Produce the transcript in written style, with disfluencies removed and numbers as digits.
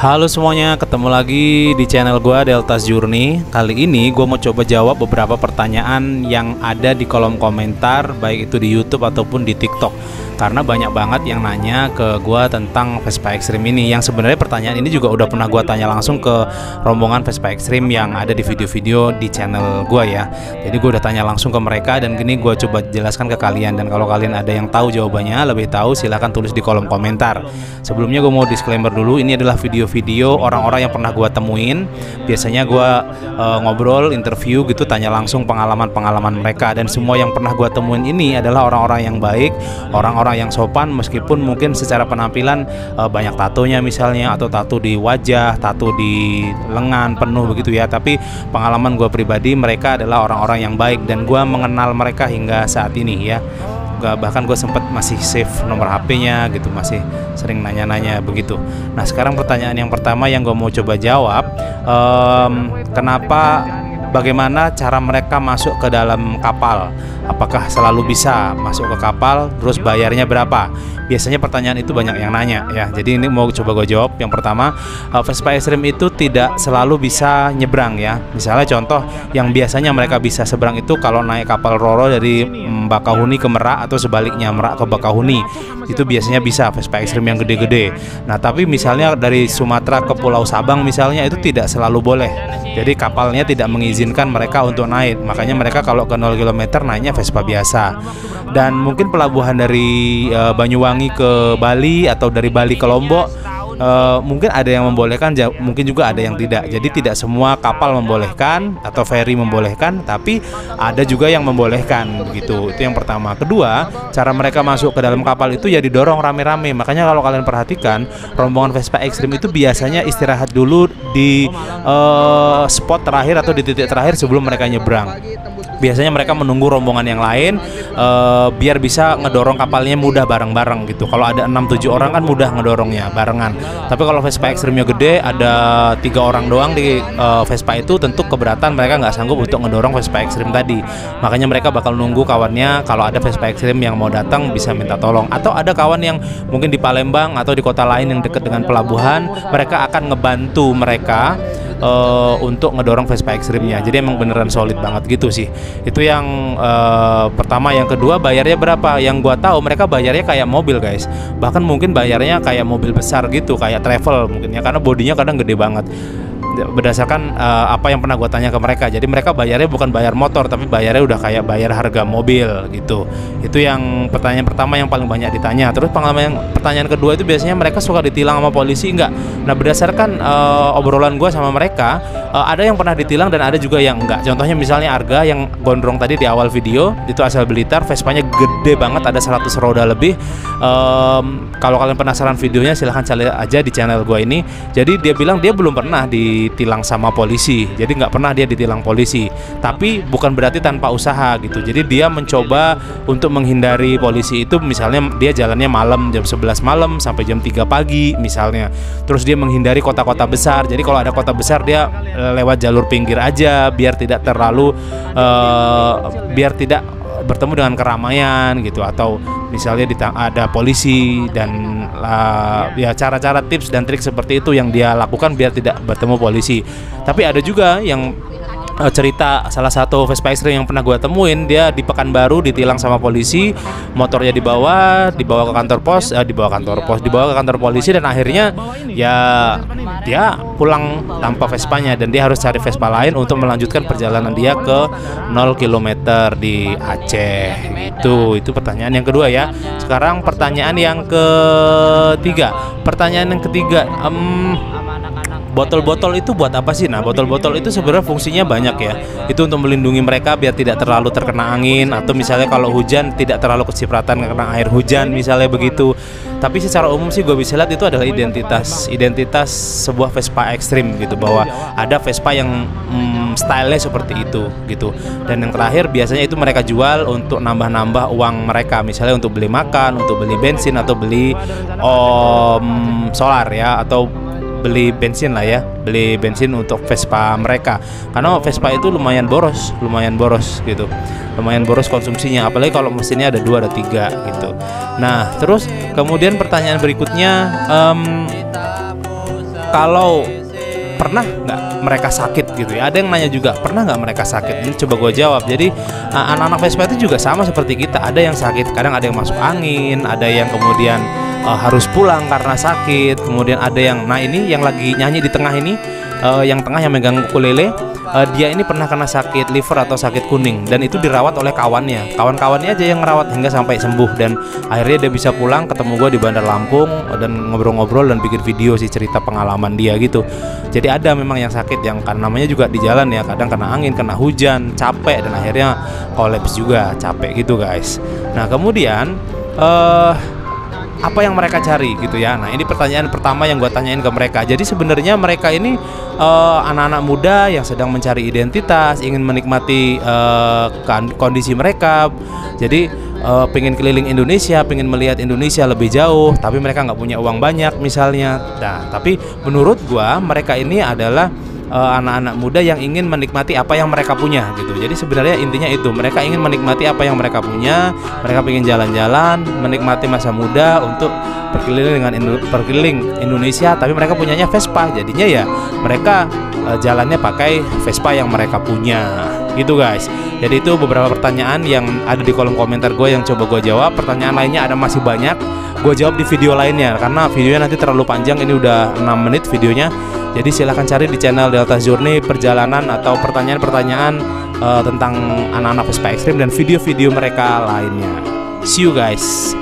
Halo semuanya, ketemu lagi di channel gua Deltas Journey. Kali ini gue mau coba jawab beberapa pertanyaan yang ada di kolom komentar, baik itu di YouTube ataupun di TikTok. Karena banyak banget yang nanya ke gua tentang Vespa Extreme ini. Yang sebenarnya pertanyaan ini juga udah pernah gua tanya langsung ke rombongan Vespa Extreme yang ada di video-video di channel gua ya. Jadi gue udah tanya langsung ke mereka dan gini gue coba jelaskan ke kalian. Dan kalau kalian ada yang tahu jawabannya, lebih tahu silahkan tulis di kolom komentar. Sebelumnya gue mau disclaimer dulu, ini adalah video-video orang-orang yang pernah gue temuin. Biasanya gue ngobrol, interview gitu, tanya langsung pengalaman-pengalaman mereka. Dan semua yang pernah gue temuin ini adalah orang-orang yang baik, orang-orang yang sopan, meskipun mungkin secara penampilan banyak tatonya misalnya, atau tato di wajah, tato di lengan penuh begitu ya. Tapi pengalaman gue pribadi, mereka adalah orang-orang yang baik dan gue mengenal mereka hingga saat ini ya. Bahkan gue sempet masih save nomor HP-nya gitu, masih sering nanya-nanya begitu. Nah sekarang pertanyaan yang pertama yang gue mau coba jawab, bagaimana cara mereka masuk ke dalam kapal? Apakah selalu bisa masuk ke kapal? Terus bayarnya berapa? Biasanya pertanyaan itu banyak yang nanya ya. Jadi ini mau coba gue jawab. Yang pertama, Vespa Extreme itu tidak selalu bisa nyebrang ya. Misalnya contoh yang biasanya mereka bisa seberang itu kalau naik kapal Roro dari Bakahuni ke Merak atau sebaliknya Merak ke Bakahuni. Itu biasanya bisa Vespa Extreme yang gede-gede. Nah tapi misalnya dari Sumatera ke Pulau Sabang misalnya, itu tidak selalu boleh. Jadi kapalnya tidak mengizinkan mereka untuk naik. Makanya mereka kalau ke 0 km naiknya Vespa biasa. Dan mungkin pelabuhan dari Banyuwangi ke Bali atau dari Bali ke Lombok, mungkin ada yang membolehkan, mungkin juga ada yang tidak. Jadi tidak semua kapal membolehkan atau ferry membolehkan, tapi ada juga yang membolehkan begitu. Itu yang pertama. Kedua, cara mereka masuk ke dalam kapal itu ya didorong rame-rame. Makanya kalau kalian perhatikan, rombongan Vespa Extreme itu biasanya istirahat dulu di spot terakhir atau di titik terakhir sebelum mereka nyebrang. Biasanya mereka menunggu rombongan yang lain biar bisa ngedorong kapalnya mudah bareng-bareng gitu. Kalau ada 6-7 orang kan mudah ngedorongnya barengan. Tapi kalau Vespa Extreme-nya gede, ada 3 orang doang di Vespa itu, tentu keberatan, mereka nggak sanggup untuk ngedorong Vespa Extreme tadi. Makanya mereka bakal nunggu kawannya, kalau ada Vespa Extreme yang mau datang bisa minta tolong. Atau ada kawan yang mungkin di Palembang atau di kota lain yang dekat dengan pelabuhan, mereka akan ngebantu mereka untuk ngedorong Vespa Extreme-nya. Jadi emang beneran solid banget gitu sih. Itu yang pertama. Yang kedua, bayarnya berapa? Yang gua tahu mereka bayarnya kayak mobil guys. Bahkan mungkin bayarnya kayak mobil besar gitu, kayak travel mungkin ya, karena bodinya kadang gede banget. Berdasarkan apa yang pernah gue tanya ke mereka, jadi mereka bayarnya bukan bayar motor, tapi bayarnya udah kayak bayar harga mobil gitu. Itu yang pertanyaan pertama yang paling banyak ditanya. Terus pertanyaan kedua itu biasanya mereka suka ditilang sama polisi enggak? Nah berdasarkan obrolan gue sama mereka, ada yang pernah ditilang dan ada juga yang enggak. Contohnya misalnya Arga yang gondrong tadi di awal video, itu asal Blitar, Vespanya gede banget, ada 100 roda lebih. Kalau kalian penasaran videonya silahkan cari aja di channel gue ini. Jadi dia bilang dia belum pernah ditilang sama polisi, jadi nggak pernah dia ditilang polisi, tapi bukan berarti tanpa usaha gitu. Jadi dia mencoba untuk menghindari polisi itu, misalnya dia jalannya malam jam 11 malam sampai jam 3 pagi misalnya. Terus dia menghindari kota-kota besar, jadi kalau ada kota besar dia lewat jalur pinggir aja biar tidak terlalu biar tidak bertemu dengan keramaian gitu. Atau misalnya ada polisi dan ya cara-cara tips dan trik seperti itu yang dia lakukan biar tidak bertemu polisi. Tapi ada juga yang cerita salah satu Vespa Extreme yang pernah gue temuin, dia di Pekanbaru ditilang sama polisi, motornya dibawa ke kantor pos, dibawa ke kantor polisi, dan akhirnya ya dia pulang tanpa Vespanya dan dia harus cari Vespa lain untuk melanjutkan perjalanan dia ke 0 km di Aceh gitu. Itu pertanyaan yang kedua ya. Sekarang pertanyaan yang ketiga. Botol-botol itu buat apa sih? Nah, botol-botol itu sebenarnya fungsinya banyak ya. Itu untuk melindungi mereka biar tidak terlalu terkena angin, atau misalnya kalau hujan tidak terlalu kecipratan karena air hujan misalnya begitu. Tapi secara umum sih gue bisa lihat itu adalah identitas sebuah Vespa Extreme gitu, bahwa ada Vespa yang stylenya seperti itu gitu. Dan yang terakhir biasanya itu mereka jual untuk nambah-nambah uang mereka, misalnya untuk beli makan, untuk beli bensin, atau beli solar ya, atau beli bensin lah ya, beli bensin untuk Vespa mereka. Karena Vespa itu lumayan boros gitu, lumayan boros konsumsinya, apalagi kalau mesinnya ada 2 ada 3 gitu. Nah terus kemudian pertanyaan berikutnya, kalau pernah nggak mereka sakit gitu ya. Ada yang nanya juga, pernah nggak mereka sakit? Ini coba gue jawab. Jadi anak-anak Vespa itu juga sama seperti kita. Ada yang sakit, kadang ada yang masuk angin, ada yang kemudian harus pulang karena sakit. Kemudian ada yang, nah ini yang lagi nyanyi di tengah ini, yang tengah yang megang ukulele, dia ini pernah kena sakit liver atau sakit kuning, dan itu dirawat oleh kawan-kawannya aja yang ngerawat hingga sampai sembuh, dan akhirnya dia bisa pulang ketemu gue di Bandar Lampung dan ngobrol-ngobrol dan bikin video sih cerita pengalaman dia gitu. Jadi ada memang yang sakit yang kan namanya juga di jalan ya, kadang kena angin, kena hujan, capek, dan akhirnya kolaps juga, capek gitu guys. Nah kemudian apa yang mereka cari gitu ya. Nah ini pertanyaan pertama yang gue tanyain ke mereka. Jadi sebenarnya mereka ini anak-anak muda yang sedang mencari identitas, ingin menikmati kondisi mereka. Jadi pengen keliling Indonesia, pengen melihat Indonesia lebih jauh, tapi mereka nggak punya uang banyak misalnya. Nah tapi menurut gue mereka ini adalah anak-anak muda yang ingin menikmati apa yang mereka punya gitu. Jadi sebenarnya intinya itu, mereka ingin menikmati apa yang mereka punya. Mereka ingin jalan-jalan, menikmati masa muda untuk berkeliling Indonesia, tapi mereka punyanya Vespa. Jadinya ya mereka jalannya pakai Vespa yang mereka punya gitu guys. Jadi itu beberapa pertanyaan yang ada di kolom komentar gue yang coba gue jawab. Pertanyaan lainnya ada masih banyak, gue jawab di video lainnya karena videonya nanti terlalu panjang. Ini udah 6 menit videonya. Jadi silahkan cari di channel Delta Journey perjalanan atau pertanyaan-pertanyaan tentang anak-anak Vespa Extreme dan video-video mereka lainnya. See you guys.